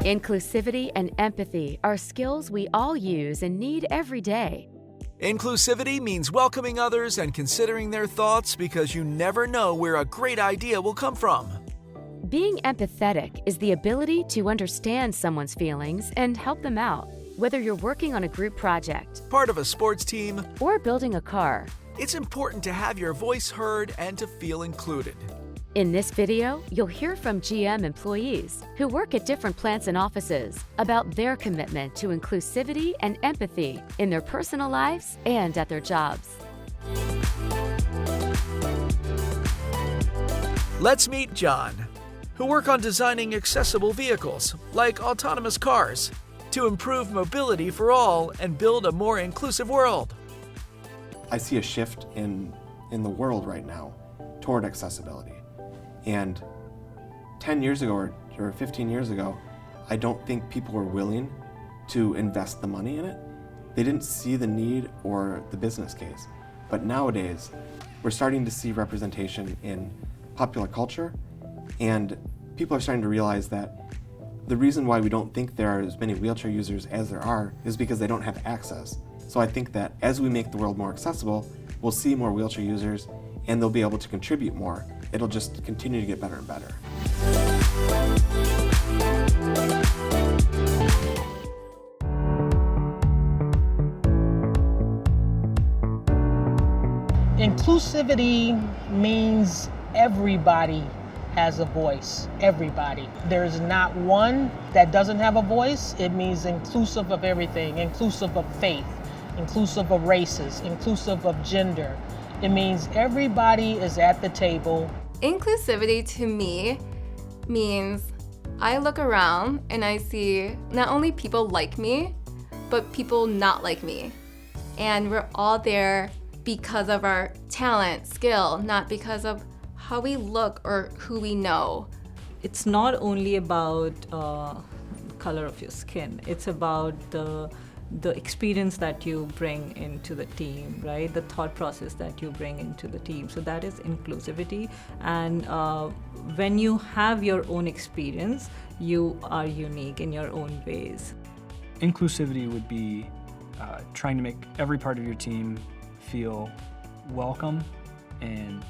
Inclusivity and empathy are skills we all use and need every day. Inclusivity means welcoming others and considering their thoughts because you never know where a great idea will come from. Being empathetic is the ability to understand someone's feelings and help them out, whether you're working on a group project, Part of a sports team, or building a car. it's important to have your voice heard and to feel included. In this video, you'll hear from GM employees who work at different plants and offices about their commitment to inclusivity and empathy in their personal lives and at their jobs. Let's meet John, who work on designing accessible vehicles, like autonomous cars, to improve mobility for all and build a more inclusive world. I see a shift in the world right now toward accessibility. And 10 years ago or 15 years ago, I don't think people were willing to invest the money in it. They didn't see the need or the business case. But nowadays, we're starting to see representation in popular culture, and people are starting to realize that the reason why we don't think there are as many wheelchair users as there are is because they don't have access. So I think that as we make the world more accessible, we'll see more wheelchair users and they'll be able to contribute more. It'll just continue to get better and better. Inclusivity means everybody has a voice, everybody. There's not one that doesn't have a voice. It means inclusive of everything, inclusive of faith, inclusive of races, inclusive of gender. It means everybody is at the table. Inclusivity to me means I look around and I see not only people like me, but people not like me. And we're all there because of our talent, skill, not because of how we look or who we know. It's not only about the color of your skin, it's about the experience that you bring into the team, right? The thought process that you bring into the team. So that is inclusivity. And when you have your own experience, you are unique in your own ways. Inclusivity would be trying to make every part of your team feel welcome and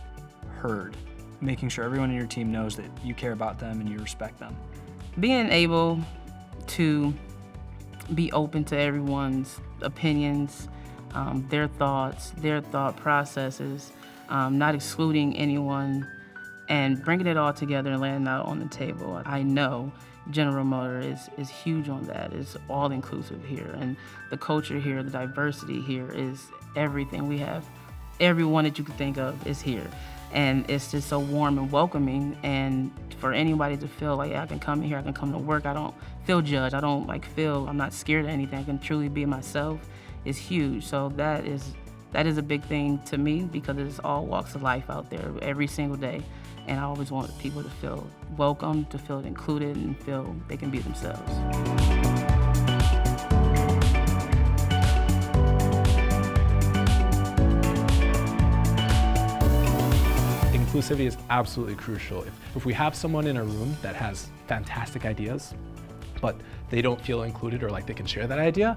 heard, making sure everyone in your team knows that you care about them and you respect them. Being able to be open to everyone's opinions, their thoughts, their thought processes, not excluding anyone, and bringing it all together and laying it out on the table. I know General Motors is huge on that. It's all inclusive here, and the culture here, the diversity here is everything. We have everyone that you could think of is here. And it's just so warm and welcoming, and for anybody to feel like, yeah, I can come in here, I can come to work, I don't feel judged, I don't feel I'm not scared of anything, I can truly be myself, is huge. So that is a big thing to me, because it's all walks of life out there every single day. And I always want people to feel welcome, to feel included, and feel they can be themselves. Inclusivity is absolutely crucial. If we have someone in a room that has fantastic ideas, but they don't feel included or like they can share that idea,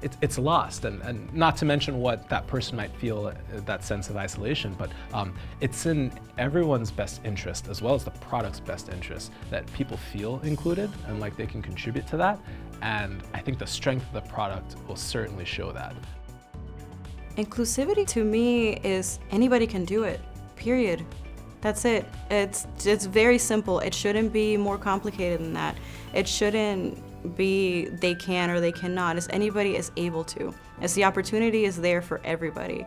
it's lost. And not to mention what that person might feel, that sense of isolation, but it's in everyone's best interest, as well as the product's best interest, that people feel included and like they can contribute to that. And I think the strength of the product will certainly show that. Inclusivity to me is anybody can do it, period. That's it. It's very simple. It shouldn't be more complicated than that. It shouldn't be they can or they cannot. It's anybody is able to. As the opportunity is there for everybody.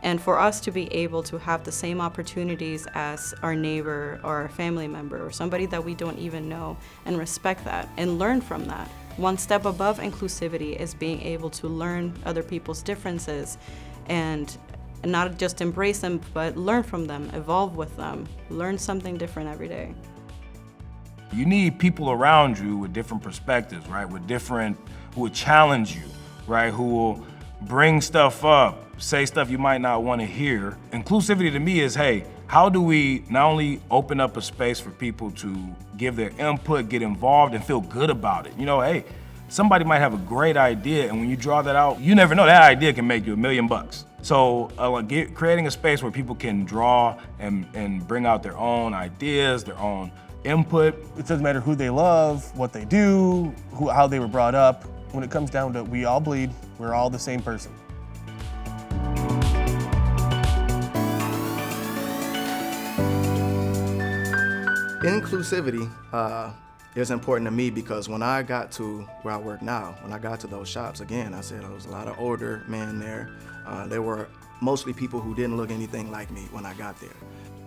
And for us to be able to have the same opportunities as our neighbor or our family member or somebody that we don't even know, and respect that and learn from that. One step above inclusivity is being able to learn other people's differences and not just embrace them, but learn from them, evolve with them, learn something different every day. You need people around you with different perspectives, right? Who will challenge you, right? Who will bring stuff up, say stuff you might not want to hear. Inclusivity to me is, hey, how do we not only open up a space for people to give their input, get involved, and feel good about it? You know, hey, somebody might have a great idea, and when you draw that out, you never know, that idea can make you $1 million. So creating a space where people can draw and bring out their own ideas, their own input. It doesn't matter who they love, what they do, how they were brought up. When it comes down to we all bleed, we're all the same person. Inclusivity is important to me because when I got to where I work now, when I got to those shops, again, I said there was a lot of older men there. There were mostly people who didn't look anything like me when I got there.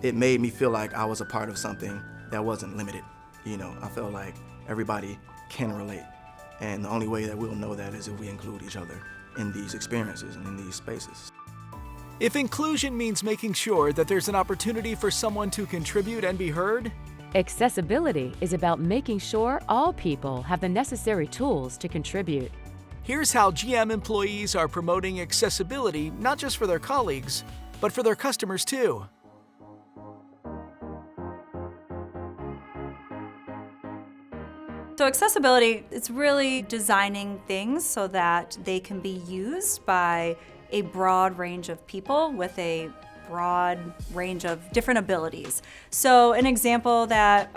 It made me feel like I was a part of something that wasn't limited. You know, I felt like everybody can relate. And the only way that we'll know that is if we include each other in these experiences and in these spaces. If inclusion means making sure that there's an opportunity for someone to contribute and be heard, accessibility is about making sure all people have the necessary tools to contribute. here's how GM employees are promoting accessibility not just for their colleagues, but for their customers too. So accessibility, it's really designing things so that they can be used by a broad range of people with a broad range of different abilities. So an example that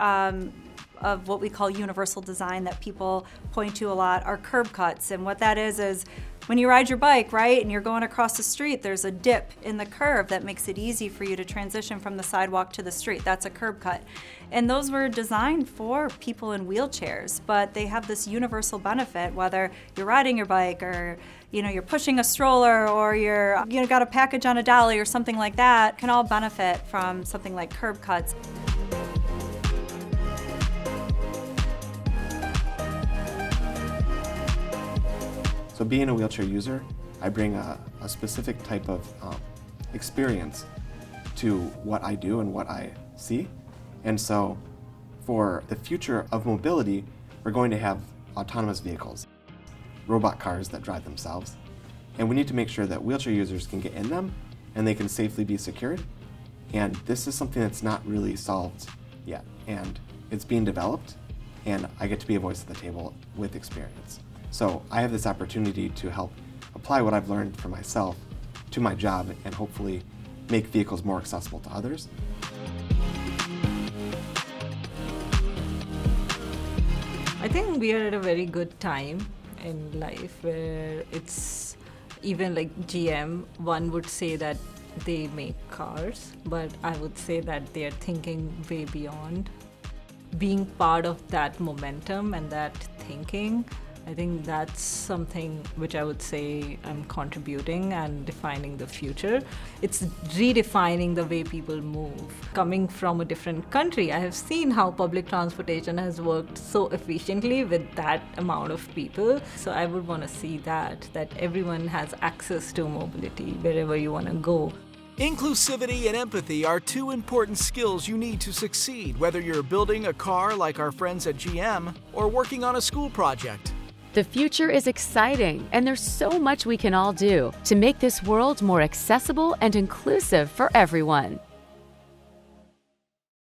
of what we call universal design that people point to a lot are curb cuts. And what that is when you ride your bike, right, and you're going across the street, there's a dip in the curb that makes it easy for you to transition from the sidewalk to the street. That's a curb cut. And those were designed for people in wheelchairs, but they have this universal benefit, whether you're riding your bike or you're pushing a stroller or you're got a package on a dolly or something like that, can all benefit from something like curb cuts. So being a wheelchair user, I bring a specific type of experience to what I do and what I see. And so for the future of mobility, we're going to have autonomous vehicles, robot cars that drive themselves. And we need to make sure that wheelchair users can get in them and they can safely be secured. And this is something that's not really solved yet. And it's being developed, and I get to be a voice at the table with experience. So I have this opportunity to help apply what I've learned for myself to my job and hopefully make vehicles more accessible to others. I think we are at a very good time in life where it's even like GM, one would say that they make cars, but I would say that they are thinking way beyond. Being part of that momentum and that thinking, I think that's something which I would say I'm contributing and defining the future. It's redefining the way people move. Coming from a different country, I have seen how public transportation has worked so efficiently with that amount of people. So I would want to see that everyone has access to mobility wherever you want to go. Inclusivity and empathy are two important skills you need to succeed, whether you're building a car like our friends at GM or working on a school project. The future is exciting, and there's so much we can all do to make this world more accessible and inclusive for everyone.